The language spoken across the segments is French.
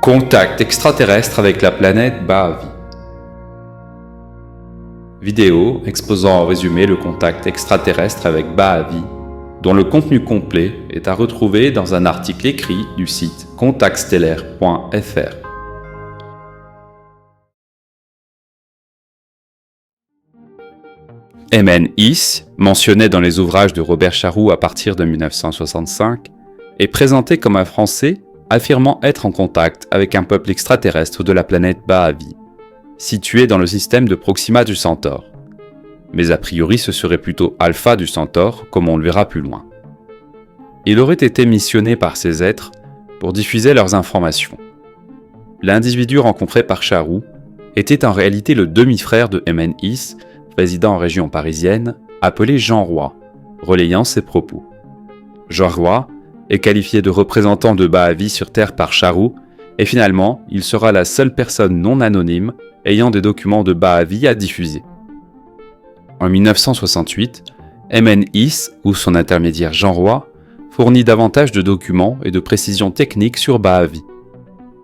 Contact extraterrestre avec la planète Baavi. Vidéo exposant en résumé le contact extraterrestre avec Baavi, dont le contenu complet est à retrouver dans un article écrit du site contactstellaire.fr. MN-IS, mentionné dans les ouvrages de Robert Charroux à partir de 1965, est présenté comme un Français affirmant être en contact avec un peuple extraterrestre de la planète Baavi, situé dans le système de Proxima du Centaure. Mais a priori ce serait plutôt Alpha du Centaure, comme on le verra plus loin. Il aurait été missionné par ces êtres pour diffuser leurs informations. L'individu rencontré par Charroux était en réalité le demi-frère de MN-IS, résidant en région parisienne, appelé Jean Roy, relayant ses propos. Jean Roy est qualifié de représentant de Baavi sur Terre par Charroux, et finalement, il sera la seule personne non anonyme ayant des documents de Baavi à diffuser. En 1968, MN-IS, ou son intermédiaire Jean Roy, fournit davantage de documents et de précisions techniques sur Baavi.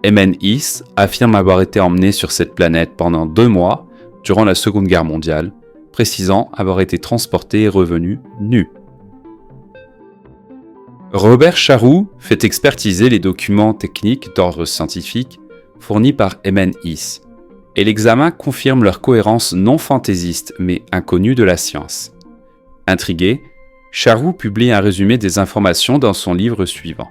MN-IS affirme avoir été emmené sur cette planète pendant 2 mois durant la Seconde Guerre mondiale, précisant avoir été transporté et revenu nu. Robert Charroux fait expertiser les documents techniques d'ordre scientifique fournis par MN-IS, et l'examen confirme leur cohérence non fantaisiste mais inconnue de la science. Intrigué, Charroux publie un résumé des informations dans son livre suivant.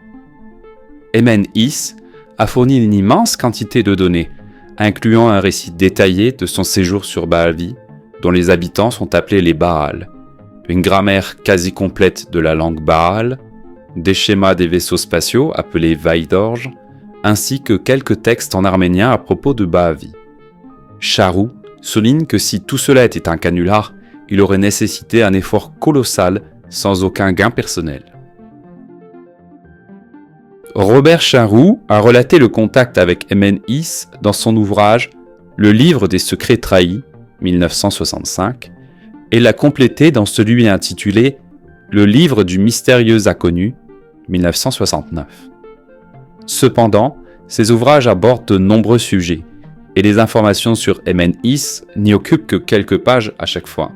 MN-IS a fourni une immense quantité de données, incluant un récit détaillé de son séjour sur Baavi, dont les habitants sont appelés les Baals, une grammaire quasi complète de la langue Baal, des schémas des vaisseaux spatiaux appelés Vaidorj, ainsi que quelques textes en arménien à propos de Baavi. Charroux souligne que si tout cela était un canular, il aurait nécessité un effort colossal sans aucun gain personnel. Robert Charroux a relaté le contact avec MN-IS dans son ouvrage « Le livre des secrets trahis » 1965 et l'a complété dans celui intitulé « Le livre du mystérieux inconnu » 1969. Cependant, ces ouvrages abordent de nombreux sujets et les informations sur MN-IS n'y occupent que quelques pages à chaque fois.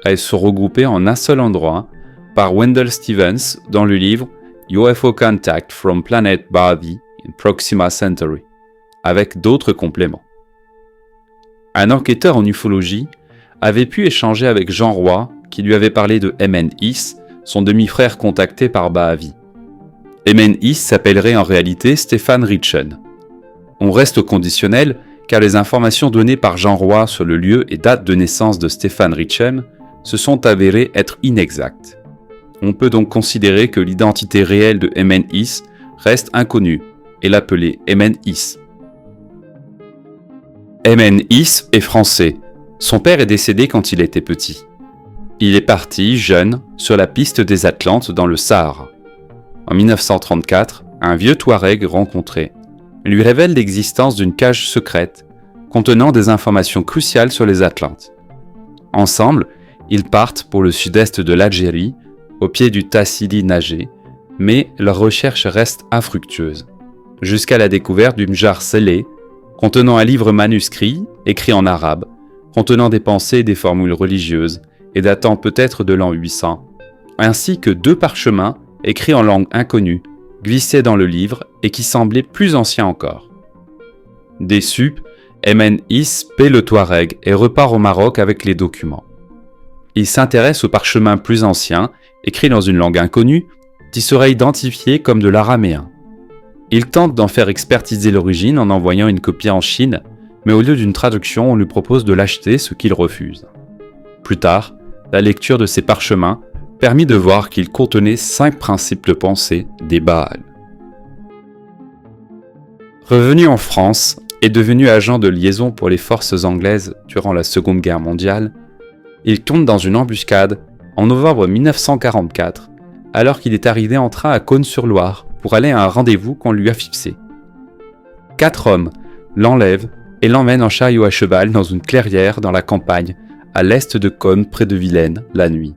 Elles sont regroupées en un seul endroit par Wendell Stevens dans le livre UFO Contact from Planet Baavi in Proxima Centauri, avec d'autres compléments. Un enquêteur en ufologie avait pu échanger avec Jean Roy, qui lui avait parlé de MN-IS, son demi-frère contacté par Baavi. MN-IS s'appellerait en réalité Stefan Ritchen. On reste au conditionnel car les informations données par Jean Roy sur le lieu et date de naissance de Stefan Ritchen se sont avérées être inexactes. On peut donc considérer que l'identité réelle de MN-IS reste inconnue et l'appeler MN-IS. MN-IS est français. Son père est décédé quand il était petit. Il est parti, jeune, sur la piste des Atlantes dans le Sahara. En 1934, un vieux Touareg rencontré lui révèle l'existence d'une cage secrète contenant des informations cruciales sur les Atlantes. Ensemble, ils partent pour le sud-est de l'Algérie, au pied du Tassili Nagé, mais leur recherche reste infructueuse, jusqu'à la découverte d'une jarre scellée contenant un livre manuscrit écrit en arabe, contenant des pensées et des formules religieuses et datant peut-être de l'an 800, ainsi que 2 parchemins écrits en langue inconnue, glissés dans le livre et qui semblaient plus anciens encore. Déçu, MN-IS paie le Touareg et repart au Maroc avec les documents. Il s'intéresse aux parchemins plus anciens, écrits dans une langue inconnue, qui serait identifiée comme de l'araméen. Il tente d'en faire expertiser l'origine en envoyant une copie en Chine, mais au lieu d'une traduction, on lui propose de l'acheter, ce qu'il refuse. Plus tard, la lecture de ces parchemins permit de voir qu'ils contenaient 5 principes de pensée des Baals. Revenu en France et devenu agent de liaison pour les forces anglaises durant la Seconde Guerre mondiale, il tombe dans une embuscade en novembre 1944, alors qu'il est arrivé en train à Cosne-sur-Loire pour aller à un rendez-vous qu'on lui a fixé. 4 hommes l'enlèvent et l'emmènent en chariot à cheval dans une clairière dans la campagne, à l'est de Cosne près de Vilaine, la nuit,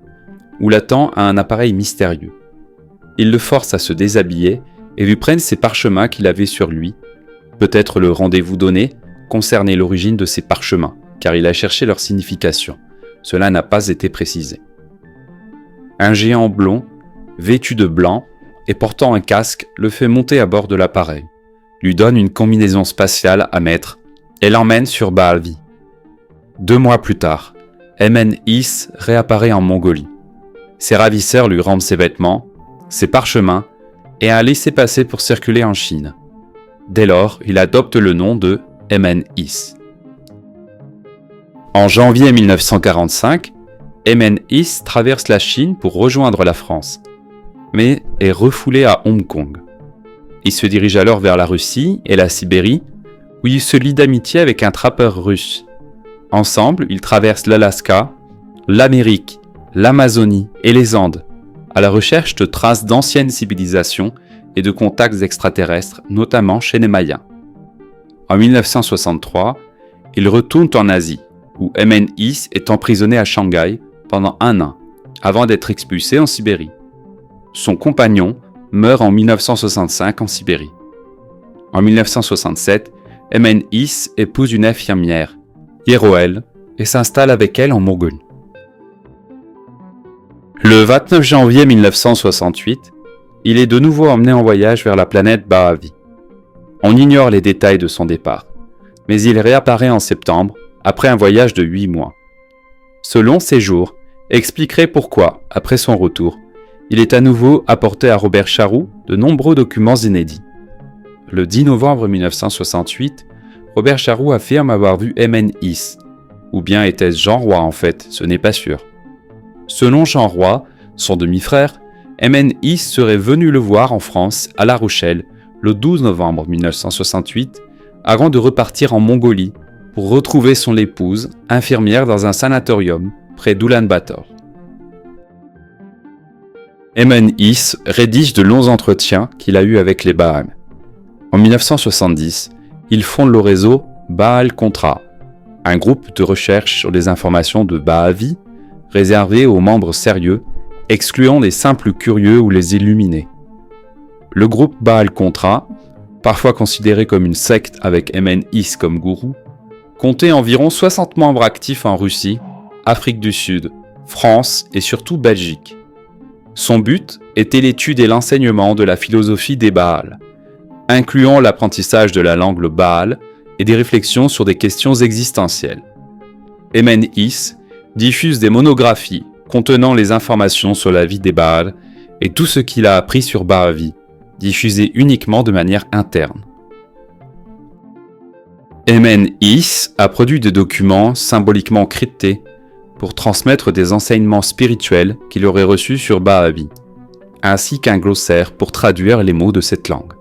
où l'attend un appareil mystérieux. Ils le forcent à se déshabiller et lui prennent ses parchemins qu'il avait sur lui, Peut-être le rendez-vous donné concernait l'origine de ces parchemins, car il a cherché leur signification. Cela n'a pas été précisé. Un géant blond, vêtu de blanc et portant un casque, le fait monter à bord de l'appareil, lui donne une combinaison spatiale à mettre et l'emmène sur Baalvi. 2 mois plus tard, Emen-Is réapparaît en Mongolie. Ses ravisseurs lui rendent ses vêtements, ses parchemins et un laissez-passer pour circuler en Chine. Dès lors, il adopte le nom de Emen-Is. En janvier 1945, Emen-Is traverse la Chine pour rejoindre la France, mais est refoulé à Hong Kong. Il se dirige alors vers la Russie et la Sibérie, où il se lie d'amitié avec un trappeur russe. Ensemble, ils traversent l'Alaska, l'Amérique, l'Amazonie et les Andes, à la recherche de traces d'anciennes civilisations et de contacts extraterrestres, notamment chez les Mayas. En 1963, ils retournent en Asie, où Emen-Is est emprisonné à Shanghai pendant 1 an, avant d'être expulsé en Sibérie. Son compagnon meurt en 1965 en Sibérie. En 1967, Emen-Is épouse une infirmière, Yeroel, et s'installe avec elle en Mongolie. Le 29 janvier 1968, il est de nouveau emmené en voyage vers la planète Baalvi. On ignore les détails de son départ, mais il réapparaît en septembre, après un voyage de 8 mois. Ce long séjour expliquerait pourquoi, après son retour, il est à nouveau apporté à Robert Charroux de nombreux documents inédits. Le 10 novembre 1968, Robert Charroux affirme avoir vu Emen-Is. Ou bien était-ce Jean Roy en fait, ce n'est pas sûr. Selon Jean Roy, son demi-frère, Emen-Is serait venu le voir en France, à La Rochelle, le 12 novembre 1968, avant de repartir en Mongolie pour retrouver son épouse, infirmière dans un sanatorium près d'Oulan-Bator. Emen-Is rédige de longs entretiens qu'il a eus avec les Baha'is. En 1970, il fonde le réseau Baal Contra, un groupe de recherche sur les informations de Baalvi réservé aux membres sérieux, excluant les simples curieux ou les illuminés. Le groupe Baal Contra, parfois considéré comme une secte avec Emen-Is comme gourou, comptait environ 60 membres actifs en Russie, Afrique du Sud, France et surtout Belgique. Son but était l'étude et l'enseignement de la philosophie des Baals, incluant l'apprentissage de la langue Baal et des réflexions sur des questions existentielles. Emen-Is diffuse des monographies contenant les informations sur la vie des Baals et tout ce qu'il a appris sur Baalvi, diffusées uniquement de manière interne. Emen-Is a produit des documents symboliquement cryptés pour transmettre des enseignements spirituels qu'il aurait reçus sur Baalvi, ainsi qu'un glossaire pour traduire les mots de cette langue.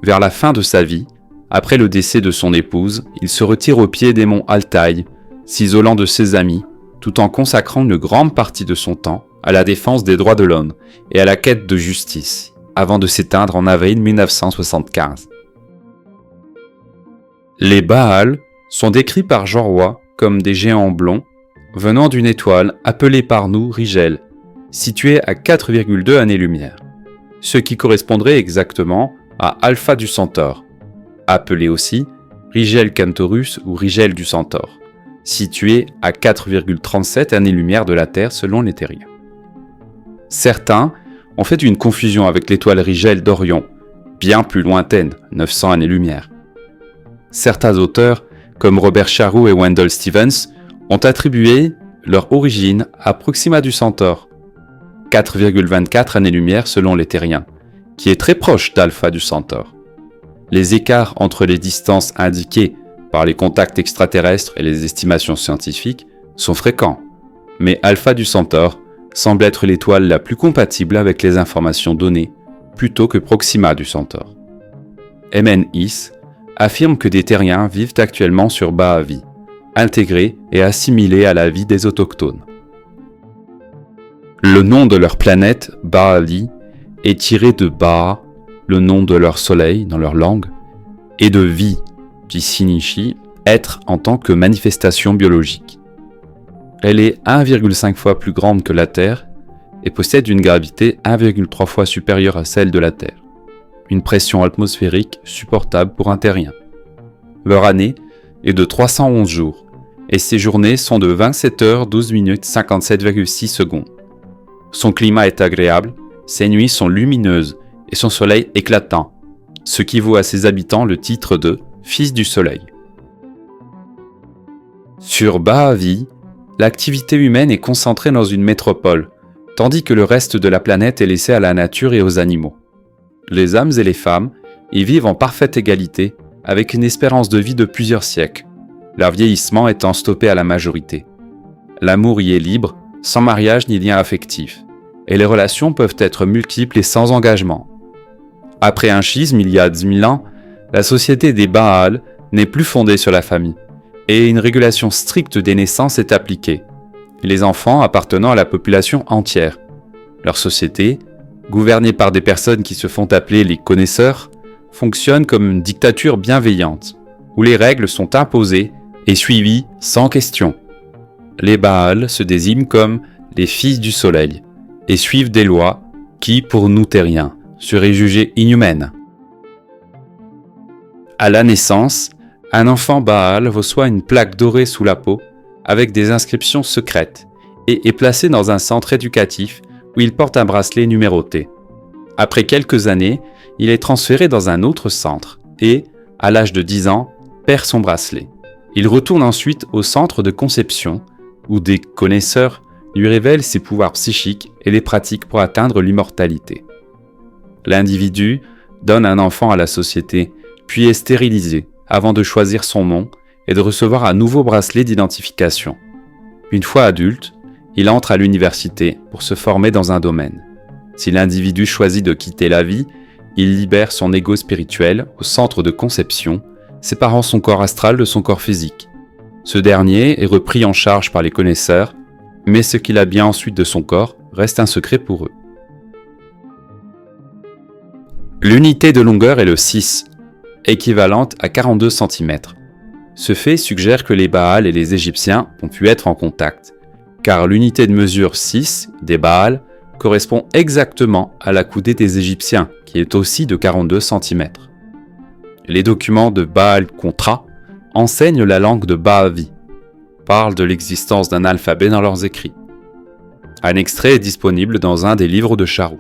Vers la fin de sa vie, après le décès de son épouse, il se retire au pied des monts Altaï, s'isolant de ses amis, tout en consacrant une grande partie de son temps à la défense des droits de l'homme et à la quête de justice, avant de s'éteindre en avril 1975. Les Baals sont décrits par Jean Roy comme des géants blonds venant d'une étoile appelée par nous Rigel, située à 4,2 années-lumière, ce qui correspondrait exactement à Alpha du Centaure, appelé aussi Rigel Cantorus ou Rigel du Centaure, situé à 4,37 années-lumière de la Terre selon les terriens. Certains ont fait une confusion avec l'étoile Rigel d'Orion, bien plus lointaine, 900 années-lumière. Certains auteurs, comme Robert Charroux et Wendell Stevens, ont attribué leur origine à Proxima du Centaure, 4,24 années-lumière selon les terriens, qui est très proche d'Alpha du Centaure. Les écarts entre les distances indiquées par les contacts extraterrestres et les estimations scientifiques sont fréquents, mais Alpha du Centaure semble être l'étoile la plus compatible avec les informations données, plutôt que Proxima du Centaure. Emen-Is affirme que des terriens vivent actuellement sur Baalvi, intégrés et assimilés à la vie des autochtones. Le nom de leur planète, Baalvi, est tiré de Ba, le nom de leur soleil dans leur langue, et de Vi, qui signifie être en tant que manifestation biologique. Elle est 1,5 fois plus grande que la Terre et possède une gravité 1,3 fois supérieure à celle de la Terre. une pression atmosphérique supportable pour un terrien. Leur année est de 311 jours, et ses journées sont de 27 heures 12 minutes 57,6 secondes. Son climat est agréable, ses nuits sont lumineuses et son soleil éclatant, ce qui vaut à ses habitants le titre de « Fils du Soleil ». Sur Baavi, l'activité humaine est concentrée dans une métropole, tandis que le reste de la planète est laissé à la nature et aux animaux. Les hommes et les femmes y vivent en parfaite égalité, avec une espérance de vie de plusieurs siècles, leur vieillissement étant stoppé à la majorité. L'amour y est libre, sans mariage ni lien affectif, et les relations peuvent être multiples et sans engagement. Après un schisme il y a 10 000 ans, la société des Baal n'est plus fondée sur la famille, et une régulation stricte des naissances est appliquée, les enfants appartenant à la population entière. Leur société, gouvernée par des personnes qui se font appeler les connaisseurs, fonctionne comme une dictature bienveillante, où les règles sont imposées et suivies sans question. Les Baal se désignent comme les fils du soleil et suivent des lois qui, pour nous terriens, seraient jugées inhumaines. À la naissance, un enfant Baal reçoit une plaque dorée sous la peau avec des inscriptions secrètes et est placé dans un centre éducatif où il porte un bracelet numéroté. Après quelques années, il est transféré dans un autre centre et, à l'âge de 10 ans, perd son bracelet. Il retourne ensuite au centre de conception où des connaisseurs lui révèlent ses pouvoirs psychiques et les pratiques pour atteindre l'immortalité. L'individu donne un enfant à la société, puis est stérilisé avant de choisir son nom et de recevoir un nouveau bracelet d'identification. Une fois adulte, il entre à l'université pour se former dans un domaine. Si l'individu choisit de quitter la vie, il libère son ego spirituel au centre de conception, séparant son corps astral de son corps physique. Ce dernier est repris en charge par les connaisseurs, mais ce qu'il a bien ensuite de son corps reste un secret pour eux. L'unité de longueur est le 6, équivalente à 42 cm. Ce fait suggère que les Baal et les Égyptiens ont pu être en contact, car l'unité de mesure 6 des Baal correspond exactement à la coudée des Égyptiens, qui est aussi de 42 cm. Les documents de Baal Contra enseignent la langue de Baavi, parlent de l'existence d'un alphabet dans leurs écrits. Un extrait est disponible dans un des livres de Charroux.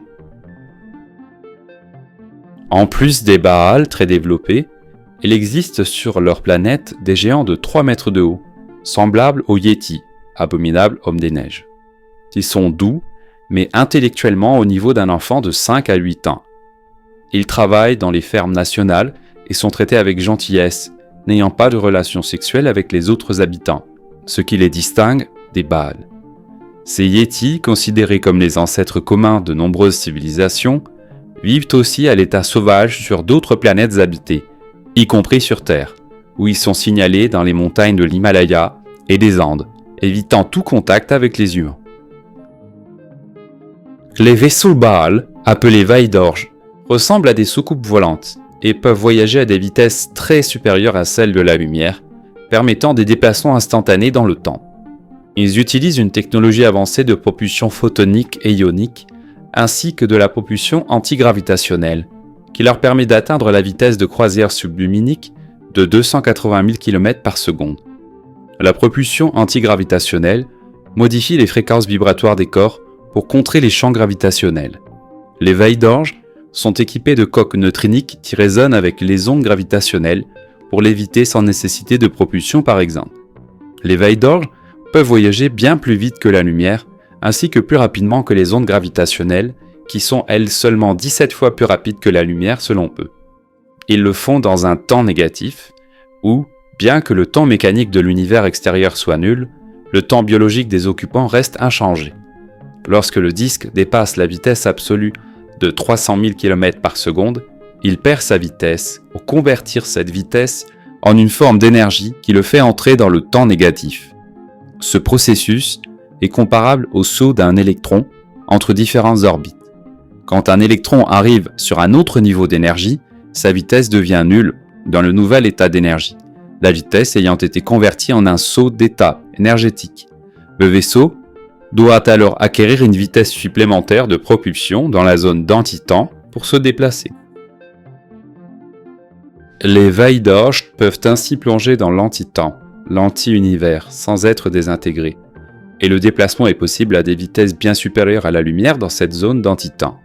En plus des Baal très développés, il existe sur leur planète des géants de 3 mètres de haut, semblables aux Yétis, abominables hommes des neiges. Ils sont doux, mais intellectuellement au niveau d'un enfant de 5 à 8 ans. Ils travaillent dans les fermes nationales et sont traités avec gentillesse, n'ayant pas de relations sexuelles avec les autres habitants, ce qui les distingue des Baal. Ces Yétis, considérés comme les ancêtres communs de nombreuses civilisations, vivent aussi à l'état sauvage sur d'autres planètes habitées, y compris sur Terre, où ils sont signalés dans les montagnes de l'Himalaya et des Andes, évitant tout contact avec les humains. Les vaisseaux Baal, appelés Vaidorj, ressemblent à des soucoupes volantes et peuvent voyager à des vitesses très supérieures à celles de la lumière, permettant des déplacements instantanés dans le temps. Ils utilisent une technologie avancée de propulsion photonique et ionique, ainsi que de la propulsion antigravitationnelle, qui leur permet d'atteindre la vitesse de croisière subluminique de 280 000 km par seconde. La propulsion antigravitationnelle modifie les fréquences vibratoires des corps pour contrer les champs gravitationnels. Les Vaidorj sont équipés de coques neutriniques qui résonnent avec les ondes gravitationnelles pour l'éviter sans nécessité de propulsion par exemple. Les Vaidorj peuvent voyager bien plus vite que la lumière, ainsi que plus rapidement que les ondes gravitationnelles, qui sont elles seulement 17 fois plus rapides que la lumière selon eux. Ils le font dans un temps négatif, où, bien que le temps mécanique de l'univers extérieur soit nul, le temps biologique des occupants reste inchangé. Lorsque le disque dépasse la vitesse absolue de 300 000 km par seconde, il perd sa vitesse pour convertir cette vitesse en une forme d'énergie qui le fait entrer dans le temps négatif. Ce processus est comparable au saut d'un électron entre différentes orbites. Quand un électron arrive sur un autre niveau d'énergie, sa vitesse devient nulle dans le nouvel état d'énergie, la vitesse ayant été convertie en un saut d'état énergétique. Le vaisseau doit alors acquérir une vitesse supplémentaire de propulsion dans la zone d'antitemps pour se déplacer. Les veilles d'orge peuvent ainsi plonger dans l'anti-temps, l'anti-univers, sans être désintégrés. Et le déplacement est possible à des vitesses bien supérieures à la lumière dans cette zone d'anti-temps.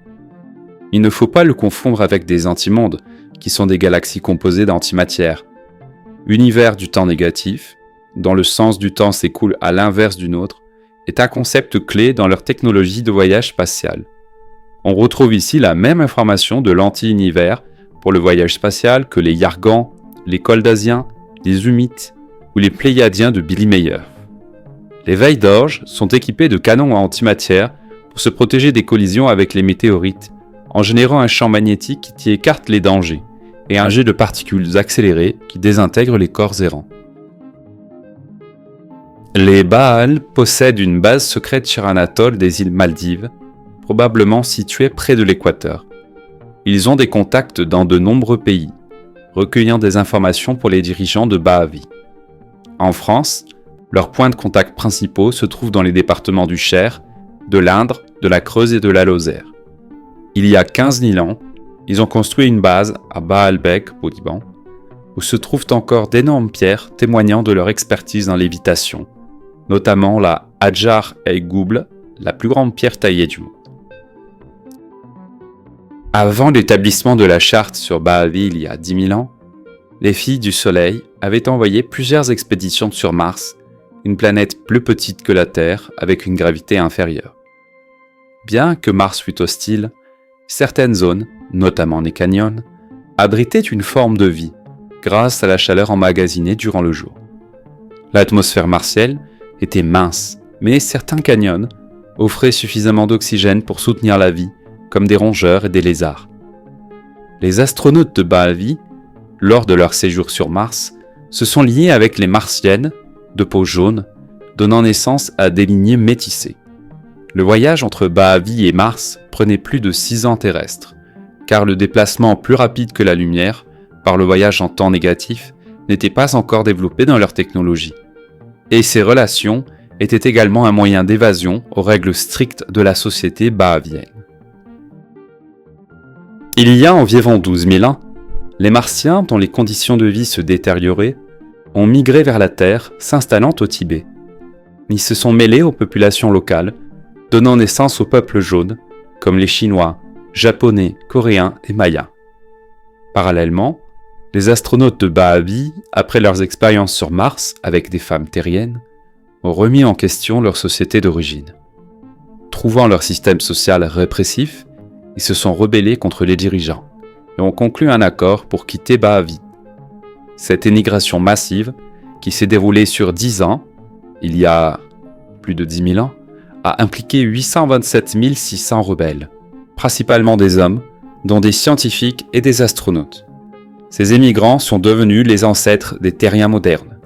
Il ne faut pas le confondre avec des antimondes, qui sont des galaxies composées d'antimatière. Univers du temps négatif, dont le sens du temps s'écoule à l'inverse du nôtre, est un concept clé dans leur technologie de voyage spatial. On retrouve ici la même information de l'anti-univers pour le voyage spatial que les Yargans, les Koldasiens, les Humites ou les Pléiadiens de Billy Mayer. Les veilles d'orge sont équipées de canons à antimatière pour se protéger des collisions avec les météorites, en générant un champ magnétique qui écarte les dangers, et un jet de particules accélérées qui désintègre les corps errants. Les Baals possèdent une base secrète sur un atoll des îles Maldives, probablement située près de l'équateur. Ils ont des contacts dans de nombreux pays, recueillant des informations pour les dirigeants de Bahavi. En France, leurs points de contact principaux se trouvent dans les départements du Cher, de l'Indre, de la Creuse et de la Lozère. Il y a 15 000 ans, ils ont construit une base à Baalbek, au Liban, où se trouvent encore d'énormes pierres témoignant de leur expertise en lévitation, notamment la Hadjar el-Goubl, la plus grande pierre taillée du monde. Avant l'établissement de la charte sur Bahavi il y a 10 000 ans, les filles du Soleil avaient envoyé plusieurs expéditions sur Mars, une planète plus petite que la Terre avec une gravité inférieure. Bien que Mars fût hostile, certaines zones, notamment les canyons, abritaient une forme de vie grâce à la chaleur emmagasinée durant le jour. L'atmosphère martienne était mince, mais certains canyons offraient suffisamment d'oxygène pour soutenir la vie, comme des rongeurs et des lézards. Les astronautes de Bahavi, lors de leur séjour sur Mars, se sont liés avec les martiennes, de peau jaune, donnant naissance à des lignées métissées. Le voyage entre Bahavi et Mars prenait plus de 6 ans terrestres, car le déplacement plus rapide que la lumière, par le voyage en temps négatif, n'était pas encore développé dans leur technologie. Et ces relations étaient également un moyen d'évasion aux règles strictes de la société bahavienne. Il y a environ 12 000 ans, les Martiens, dont les conditions de vie se détérioraient, ont migré vers la Terre, s'installant au Tibet. Ils se sont mêlés aux populations locales, donnant naissance aux peuples jaunes, comme les Chinois, Japonais, Coréens et Mayas. Parallèlement, les astronautes de Bahavi, après leurs expériences sur Mars avec des femmes terriennes, ont remis en question leur société d'origine. Trouvant leur système social répressif, ils se sont rebellés contre les dirigeants et ont conclu un accord pour quitter Bahavi. Cette émigration massive, qui s'est déroulée sur 10 ans, il y a plus de 10 000 ans, a impliqué 827 600 rebelles, principalement des hommes, dont des scientifiques et des astronautes. Ces émigrants sont devenus les ancêtres des terriens modernes.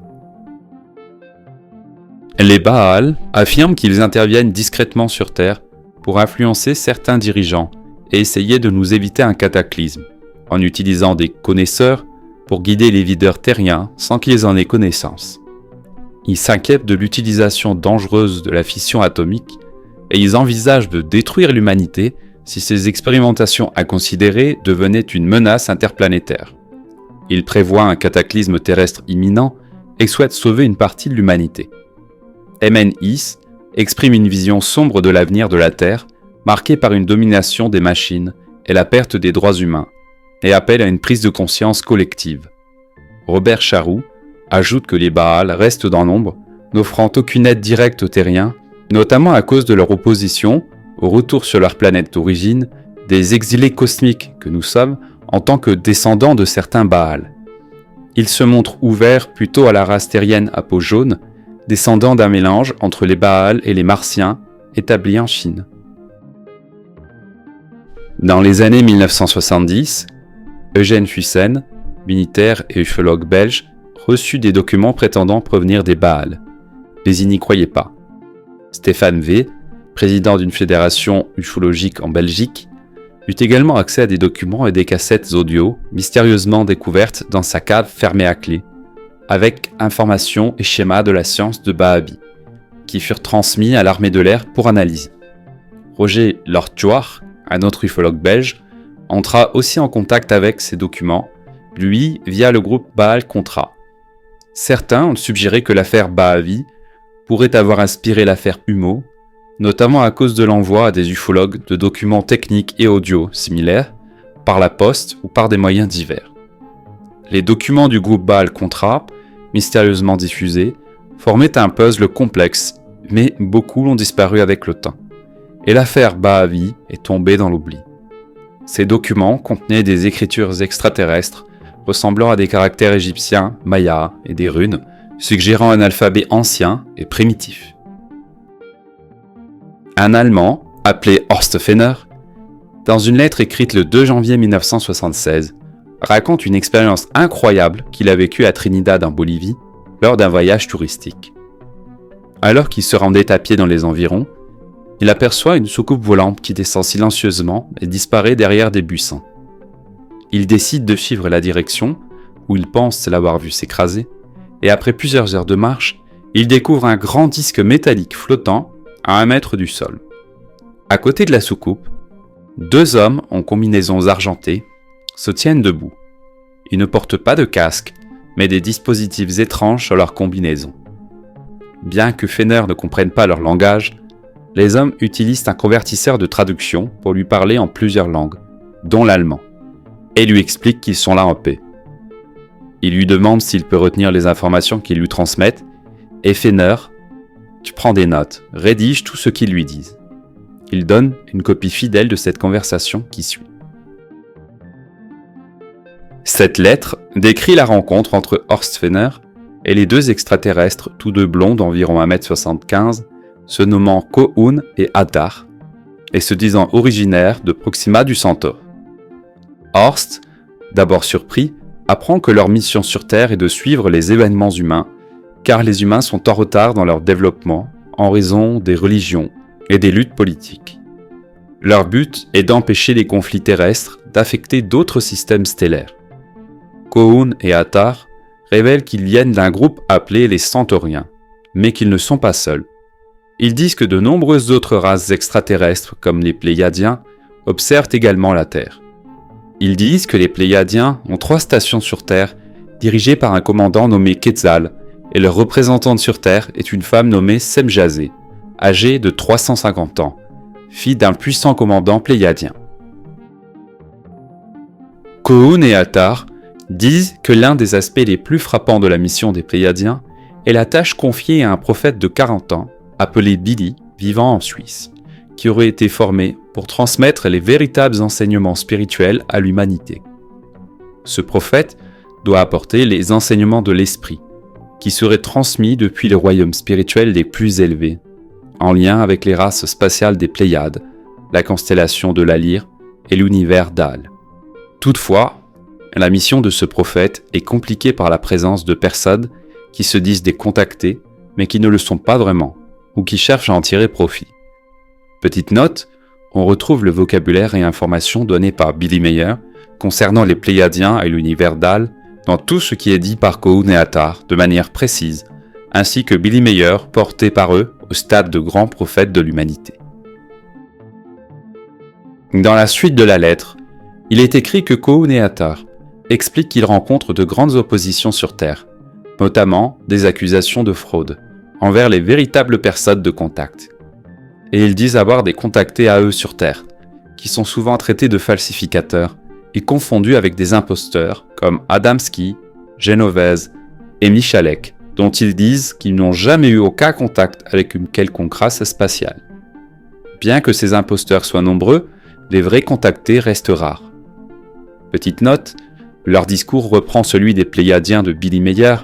Les Baals affirment qu'ils interviennent discrètement sur Terre pour influencer certains dirigeants et essayer de nous éviter un cataclysme, en utilisant des connaisseurs pour guider les leaders terriens sans qu'ils en aient connaissance. Ils s'inquiètent de l'utilisation dangereuse de la fission atomique et ils envisagent de détruire l'humanité si ces expérimentations inconsidérées devenaient une menace interplanétaire. Ils prévoient un cataclysme terrestre imminent et souhaitent sauver une partie de l'humanité. MN-IS exprime une vision sombre de l'avenir de la Terre, marquée par une domination des machines et la perte des droits humains, et appelle à une prise de conscience collective. Robert Charroux ajoute que les Baals restent dans l'ombre, n'offrant aucune aide directe aux terriens, notamment à cause de leur opposition au retour sur leur planète d'origine des exilés cosmiques que nous sommes en tant que descendants de certains Baals. Ils se montrent ouverts plutôt à la race terrienne à peau jaune, descendant d'un mélange entre les Baals et les Martiens établis en Chine. Dans les années 1970, Eugène Fusen, militaire et ufologue belge, reçut des documents prétendant provenir des Baals, mais il n'y croyait pas. Stéphane V, président d'une fédération ufologique en Belgique, eut également accès à des documents et des cassettes audio mystérieusement découvertes dans sa cave fermée à clé, avec informations et schémas de la science de Bahavi, qui furent transmis à l'armée de l'air pour analyse. Roger Lortjoar, un autre ufologue belge, entra aussi en contact avec ces documents, lui via le groupe Baal-Contra. Certains ont suggéré que l'affaire Bahavi pourrait avoir inspiré l'affaire Humo, notamment à cause de l'envoi à des ufologues de documents techniques et audio similaires, par la poste ou par des moyens divers. Les documents du groupe Baal-Contra, mystérieusement diffusés, formaient un puzzle complexe, mais beaucoup ont disparu avec le temps, et l'affaire Bahavi est tombée dans l'oubli. Ces documents contenaient des écritures extraterrestres ressemblant à des caractères égyptiens, mayas et des runes, suggérant un alphabet ancien et primitif. Un Allemand, appelé Horst Fenner, dans une lettre écrite le 2 janvier 1976, raconte une expérience incroyable qu'il a vécue à Trinidad en Bolivie lors d'un voyage touristique. Alors qu'il se rendait à pied dans les environs, il aperçoit une soucoupe volante qui descend silencieusement et disparaît derrière des buissons. Il décide de suivre la direction, où il pense l'avoir vue s'écraser, et après plusieurs heures de marche, il découvre un grand disque métallique flottant à 1 mètre du sol. À côté de la soucoupe, 2 hommes en combinaisons argentées se tiennent debout. Ils ne portent pas de casque, mais des dispositifs étranges sur leur combinaison. Bien que Fenner ne comprenne pas leur langage, les hommes utilisent un convertisseur de traduction pour lui parler en plusieurs langues, dont l'allemand, et lui expliquent qu'ils sont là en paix. Il lui demande s'il peut retenir les informations qu'ils lui transmettent, et Fenner, tu prends des notes, rédige tout ce qu'ils lui disent. Il donne une copie fidèle de cette conversation qui suit. Cette lettre décrit la rencontre entre Horst Fenner et les 2 extraterrestres, tous 2 blonds d'environ 1m75, se nommant Ko-un et Attar, et se disant originaires de Proxima du Centaure. Horst, d'abord surpris, apprend que leur mission sur Terre est de suivre les événements humains, car les humains sont en retard dans leur développement en raison des religions et des luttes politiques. Leur but est d'empêcher les conflits terrestres d'affecter d'autres systèmes stellaires. Ko-un et Attar révèlent qu'ils viennent d'un groupe appelé les Centauriens, mais qu'ils ne sont pas seuls. Ils disent que de nombreuses autres races extraterrestres, comme les Pléiadiens, observent également la Terre. Ils disent que les Pléiadiens ont 3 stations sur Terre, dirigées par un commandant nommé Quetzal, et leur représentante sur Terre est une femme nommée Semjase, âgée de 350 ans, fille d'un puissant commandant pléiadien. Ko-un et Attar disent que l'un des aspects les plus frappants de la mission des Pléiadiens est la tâche confiée à un prophète de 40 ans, appelé Billy, vivant en Suisse, qui aurait été formé pour transmettre les véritables enseignements spirituels à l'humanité. Ce prophète doit apporter les enseignements de l'esprit, qui seraient transmis depuis les royaumes spirituels les plus élevés, en lien avec les races spatiales des Pléiades, la constellation de la Lyre et l'univers d'Al. Toutefois, la mission de ce prophète est compliquée par la présence de personnes qui se disent des contactés, mais qui ne le sont pas vraiment, ou qui cherchent à en tirer profit. Petite note, on retrouve le vocabulaire et informations donnés par Billy Meyer concernant les Pléiadiens et l'univers d'Al dans tout ce qui est dit par Ko-un et Attar de manière précise, ainsi que Billy Meyer porté par eux au stade de grands prophètes de l'humanité. Dans la suite de la lettre, il est écrit que Ko-un et Attar expliquent qu'ils rencontrent de grandes oppositions sur Terre, notamment des accusations de fraude envers les véritables personnes de contact. Et ils disent avoir des contactés à eux sur Terre, qui sont souvent traités de falsificateurs et confondus avec des imposteurs comme Adamski, Genovese et Michalek, dont ils disent qu'ils n'ont jamais eu aucun contact avec une quelconque race spatiale. Bien que ces imposteurs soient nombreux, les vrais contactés restent rares. Petite note, leur discours reprend celui des Pléiadiens de Billy Meyer,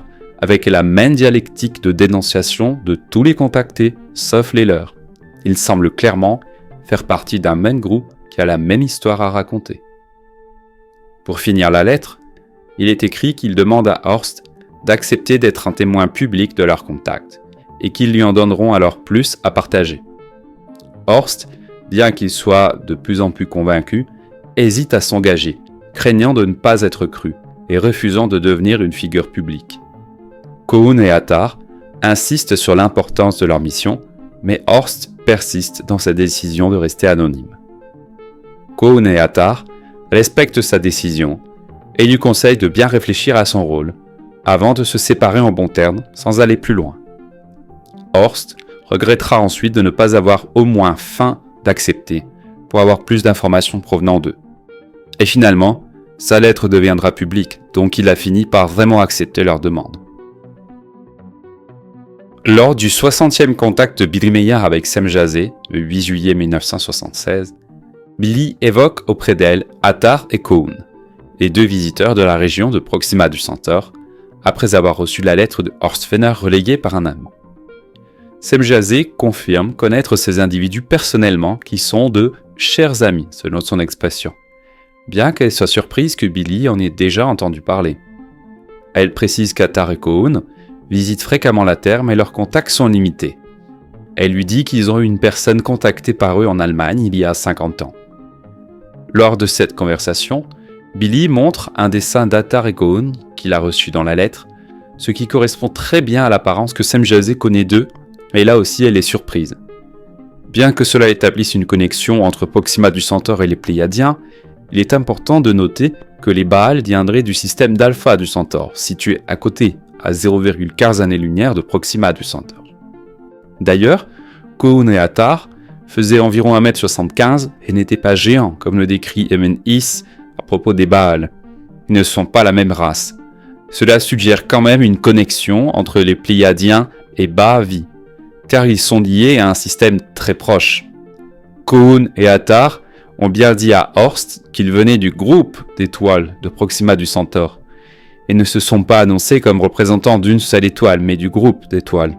avec la même dialectique de dénonciation de tous les contactés, sauf les leurs. Ils semblent clairement faire partie d'un même groupe qui a la même histoire à raconter. Pour finir la lettre, il est écrit qu'ils demandent à Horst d'accepter d'être un témoin public de leur contact, et qu'ils lui en donneront alors plus à partager. Horst, bien qu'il soit de plus en plus convaincu, hésite à s'engager, craignant de ne pas être cru, et refusant de devenir une figure publique. Ko-un et Attar insistent sur l'importance de leur mission, mais Horst persiste dans sa décision de rester anonyme. Ko-un et Attar respectent sa décision, et lui conseille de bien réfléchir à son rôle, avant de se séparer en bons termes sans aller plus loin. Horst regrettera ensuite de ne pas avoir au moins feint d'accepter pour avoir plus d'informations provenant d'eux. Et finalement, sa lettre deviendra publique, donc il a fini par vraiment accepter leur demande. Lors du 60e contact de Billy Meier avec Semjase, le 8 juillet 1976, Billy évoque auprès d'elle Attar et Kohn, les deux visiteurs de la région de Proxima du Centaure, après avoir reçu la lettre de Horst Fenner relayée par un Allemand. Semjase confirme connaître ces individus personnellement qui sont de « chers amis » selon son expression, bien qu'elle soit surprise que Billy en ait déjà entendu parler. Elle précise qu'Attar et Kohn visitent fréquemment la Terre mais leurs contacts sont limités. Elle lui dit qu'ils ont eu une personne contactée par eux en Allemagne il y a 50 ans. Lors de cette conversation, Billy montre un dessin d'Attar et Kohn qu'il a reçu dans la lettre, ce qui correspond très bien à l'apparence que Semjase connaît d'eux, et là aussi elle est surprise. Bien que cela établisse une connexion entre Proxima du Centaure et les Pléiadiens, il est important de noter que les Baals viendraient du système d'Alpha du Centaure, situé à côté, à 0,15 années-lumière de Proxima du Centaure. D'ailleurs, Kohn et Attar faisaient environ 1m75 et n'étaient pas géants, comme le décrit Emin Is à propos des Baals. Ils ne sont pas la même race. Cela suggère quand même une connexion entre les Pléiadiens et Ba'avi, car ils sont liés à un système très proche. Kohn et Attar ont bien dit à Horst qu'ils venaient du groupe d'étoiles de Proxima du Centaure, et ne se sont pas annoncés comme représentants d'une seule étoile, mais du groupe d'étoiles,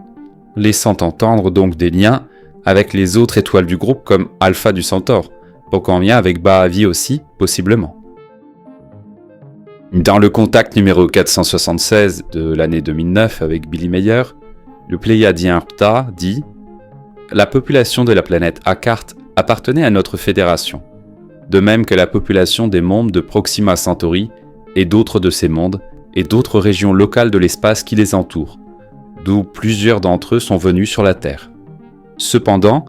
laissant entendre donc des liens avec les autres étoiles du groupe comme Alpha du Centaure, donc en lien avec Ba'avi aussi, possiblement. Dans le contact numéro 476 de l'année 2009 avec Billy Meier, le Pléiadien Ptah dit « La population de la planète Akart appartenait à notre fédération, de même que la population des mondes de Proxima Centauri et d'autres de ces mondes, et d'autres régions locales de l'espace qui les entourent, d'où plusieurs d'entre eux sont venus sur la Terre. Cependant,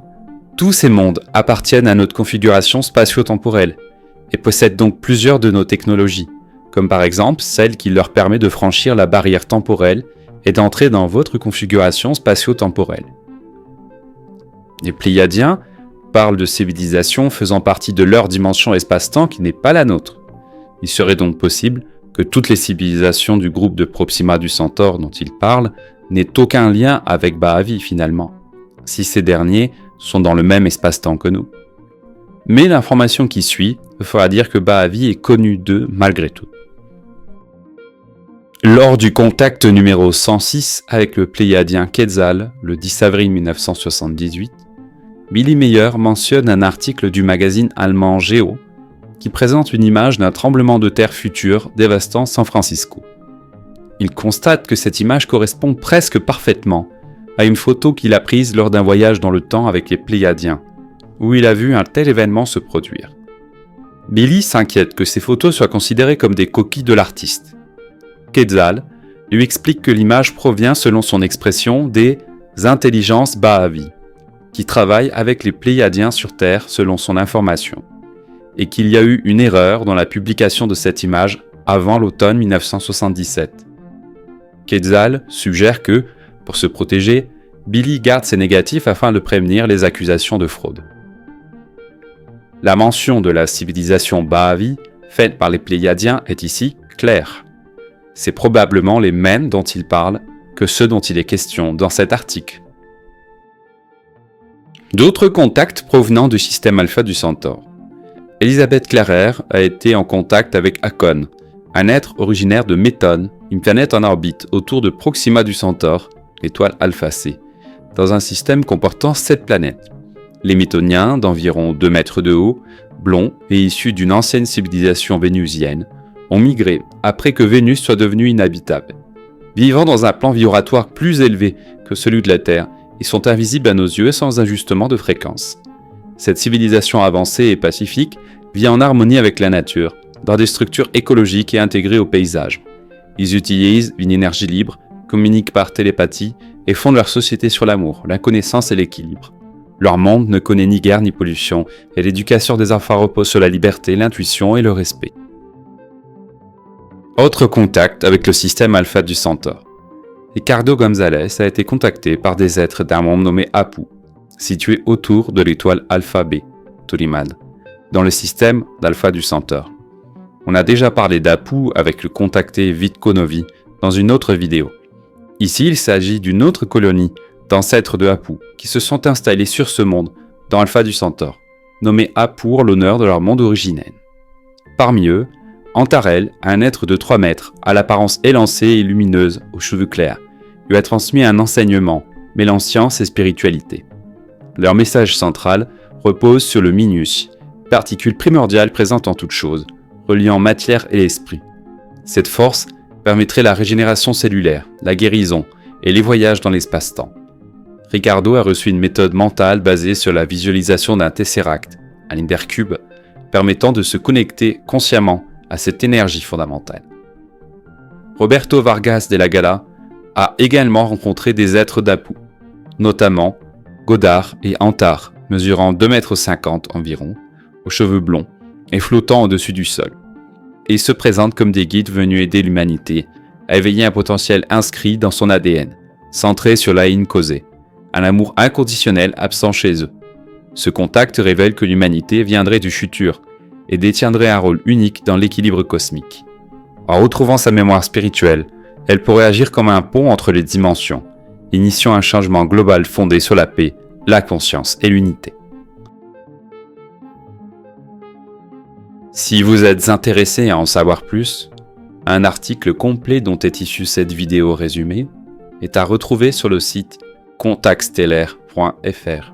tous ces mondes appartiennent à notre configuration spatio-temporelle et possèdent donc plusieurs de nos technologies, comme par exemple celle qui leur permet de franchir la barrière temporelle et d'entrer dans votre configuration spatio-temporelle. Les Pléiadiens parlent de civilisations faisant partie de leur dimension espace-temps qui n'est pas la nôtre. Il serait donc possible que toutes les civilisations du groupe de Proxima du Centaure dont ils parlent n'aient aucun lien avec Ba'avi finalement, si ces derniers sont dans le même espace-temps que nous. Mais l'information qui suit fera dire que Ba'avi est connu d'eux malgré tout. Lors du contact numéro 106 avec le Pléiadien Quetzal, le 10 avril 1978, Billy Meier mentionne un article du magazine allemand Geo qui présente une image d'un tremblement de terre futur dévastant San Francisco. Il constate que cette image correspond presque parfaitement à une photo qu'il a prise lors d'un voyage dans le temps avec les Pléiadiens, où il a vu un tel événement se produire. Billy s'inquiète que ces photos soient considérées comme des coquilles de l'artiste. Quetzal lui explique que l'image provient, selon son expression, des intelligences Ba'avi, qui travaillent avec les Pléiadiens sur Terre selon son information, et qu'il y a eu une erreur dans la publication de cette image avant l'automne 1977. Quetzal suggère que, pour se protéger, Billy garde ses négatifs afin de prévenir les accusations de fraude. La mention de la civilisation Ba'avi, faite par les Pléiadiens, est ici claire. C'est probablement les mêmes dont il parle que ceux dont il est question dans cet article. D'autres contacts provenant du système Alpha du Centaure. Elisabeth Clarer a été en contact avec Akon, un être originaire de Méthone, une planète en orbite autour de Proxima du Centaure, l'étoile Alpha C, dans un système comportant 7 planètes. Les Méthoniens, d'environ 2 mètres de haut, blonds et issus d'une ancienne civilisation vénusienne, ont migré après que Vénus soit devenue inhabitable. Vivant dans un plan vibratoire plus élevé que celui de la Terre, ils sont invisibles à nos yeux sans ajustement de fréquence. Cette civilisation avancée et pacifique vit en harmonie avec la nature, dans des structures écologiques et intégrées au paysage. Ils utilisent une énergie libre, communiquent par télépathie et fondent leur société sur l'amour, la connaissance et l'équilibre. Leur monde ne connaît ni guerre ni pollution, et l'éducation des enfants repose sur la liberté, l'intuition et le respect. Autre contact avec le système alpha du Centaure. Ricardo González a été contacté par des êtres d'un monde nommé Apu, situé autour de l'étoile Alpha B, Tolymade, dans le système d'alpha du Centaure. On a déjà parlé d'Apu avec le contacté Vitko Novi dans une autre vidéo. Ici, il s'agit d'une autre colonie d'ancêtres de Apu qui se sont installés sur ce monde dans Alpha du Centaure, nommé Apu en l'honneur de leur monde originel. Parmi eux, Antarel, un être de 3 mètres, à l'apparence élancée et lumineuse, aux cheveux clairs, lui a transmis un enseignement mêlant science et spiritualité. Leur message central repose sur le minus, particule primordiale présente en toute chose, reliant matière et esprit. Cette force permettrait la régénération cellulaire, la guérison et les voyages dans l'espace-temps. Ricardo a reçu une méthode mentale basée sur la visualisation d'un tesseract, un hypercube, permettant de se connecter consciemment à cette énergie fondamentale. Roberto Vargas de la Gala a également rencontré des êtres d'Apu, notamment Godard et Antar, mesurant 2,50 m environ, aux cheveux blonds et flottant au-dessus du sol. Et ils se présentent comme des guides venus aider l'humanité à éveiller un potentiel inscrit dans son ADN, centré sur la haine causée, un amour inconditionnel absent chez eux. Ce contact révèle que l'humanité viendrait du futur et détiendrait un rôle unique dans l'équilibre cosmique. En retrouvant sa mémoire spirituelle, elle pourrait agir comme un pont entre les dimensions, initiant un changement global fondé sur la paix, la conscience et l'unité. Si vous êtes intéressé à en savoir plus, un article complet dont est issue cette vidéo résumée est à retrouver sur le site contactstellaire.fr.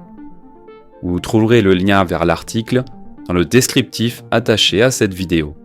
Vous trouverez le lien vers l'article dans le descriptif attaché à cette vidéo.